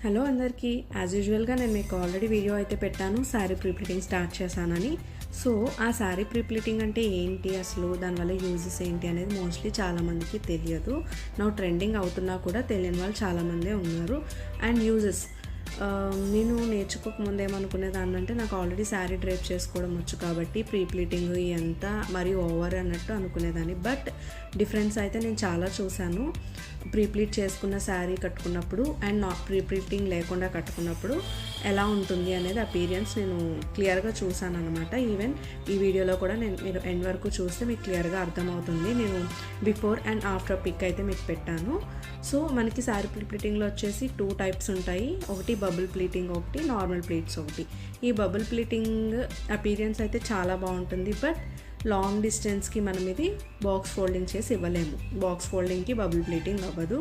Hello అందరికీ. As యూజువల్గా నేను మీకు ఆల్రెడీ వీడియో అయితే పెట్టాను శారీ ప్రీప్లీటింగ్ స్టార్ట్ చేశానని. సో ఆ శారీ ప్రీప్లీటింగ్ అంటే ఏంటి, అసలు దానివల్ల యూజెస్ ఏంటి అనేది మోస్ట్లీ చాలామందికి తెలియదు. నా ట్రెండింగ్ అవుతున్నా కూడా తెలియని వాళ్ళు చాలామందే ఉన్నారు. అండ్ యూజెస్ నేను నేర్చుకోకముందు ఏమనుకునేదాన్ని అంటే నాకు ఆల్రెడీ శారీ డ్రైప్ చేసుకోవడం వచ్చు కాబట్టి ప్రీప్లీటింగ్ ఇదంతా మరీ ఓవర్ అన్నట్టు అనుకునేదాన్ని. బట్ డిఫరెన్స్ అయితే నేను చాలా చూశాను. ప్రీప్లీట్ చేసుకున్న శారీ కట్టుకున్నప్పుడు అండ్ ప్రీప్లీటింగ్ లేకుండా కట్టుకున్నప్పుడు ఎలా ఉంటుంది అనేది అపీరియన్స్ నేను క్లియర్గా చూసాను అనమాట. ఈవెన్ ఈ వీడియోలో కూడా మీరు ఎండ్ వరకు చూస్తే మీకు క్లియర్గా అర్థమవుతుంది. నేను బిఫోర్ అండ్ ఆఫ్టర్ పిక్ అయితే మీకు పెట్టాను. సో మనకి శారీ ప్రీప్లీటింగ్లో వచ్చేసి 2 టైప్స్ ఉంటాయి. ఒకటి బబుల్ ప్లీటింగ్, ఒకటి నార్మల్ ప్లీట్స్ ఒకటి. ఈ బబుల్ ప్లీటింగ్ అపీరియన్స్ అయితే చాలా బాగుంటుంది. బట్ లాంగ్ డిస్టెన్స్కి మనం ఇది బాక్స్ ఫోల్డింగ్ చేసి ఇవ్వలేము. బాక్స్ ఫోల్డింగ్కి బబుల్ ప్లీటింగ్ అవ్వదు.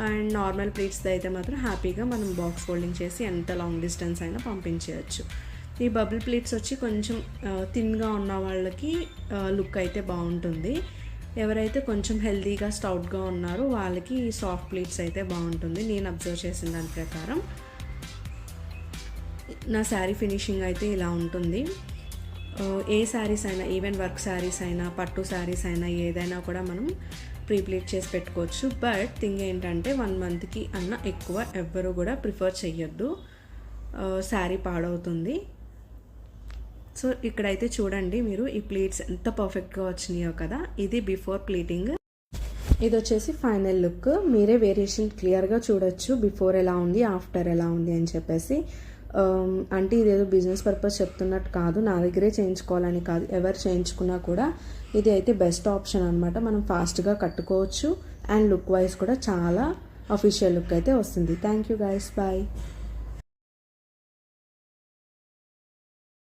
అండ్ నార్మల్ ప్లీట్స్ది అయితే మాత్రం హ్యాపీగా మనం బాక్స్ ఫోల్డింగ్ చేసి ఎంత లాంగ్ డిస్టెన్స్ అయినా పంపించేయచ్చు. ఈ బబుల్ ప్లీట్స్ వచ్చి కొంచెం థిన్గా ఉన్న వాళ్ళకి లుక్ అయితే బాగుంటుంది. ఎవరైతే కొంచెం హెల్తీగా స్టౌట్గా ఉన్నారో వాళ్ళకి సాఫ్ట్ ప్లీట్స్ అయితే బాగుంటుంది. నేను అబ్జర్వ్ చేసిన దాని ప్రకారం నా శారీ ఫినిషింగ్ అయితే ఇలా ఉంటుంది. ఏ శారీస్ అయినా, ఈవెన్ వర్క్ శారీస్ అయినా, పట్టు శారీస్ అయినా, ఏదైనా కూడా మనం ప్రీప్లీట్ చేసి పెట్టుకోవచ్చు. బట్ థింగ్ ఏంటంటే 1 మంత్కి అన్న ఎక్కువ ఎవ్వరూ కూడా ప్రిఫర్ చెయ్యొద్దు, శారీ పాడవుతుంది. సో ఇక్కడైతే చూడండి మీరు, ఈ ప్లీట్స్ ఎంత పర్ఫెక్ట్గా వచ్చినాయో కదా. ఇది బిఫోర్ ప్లీటింగ్, ఇది వచ్చేసి ఫైనల్ లుక్. మీరే వేరియేషన్ క్లియర్గా చూడొచ్చు, బిఫోర్ ఎలా ఉంది, ఆఫ్టర్ ఎలా ఉంది అని చెప్పేసి. అంటే ఇదేదో బిజినెస్ పర్పస్ చెప్తున్నట్టు కాదు, నా దగ్గరే చేయించుకోవాలని కాదు, ఎవరు చేయించుకున్నా కూడా ఇది అయితే బెస్ట్ ఆప్షన్ అనమాట. మనం ఫాస్ట్గా కట్టుకోవచ్చు అండ్ లుక్ వైజ్ కూడా చాలా అఫీషియల్ లుక్ అయితే వస్తుంది. Thank you guys, bye.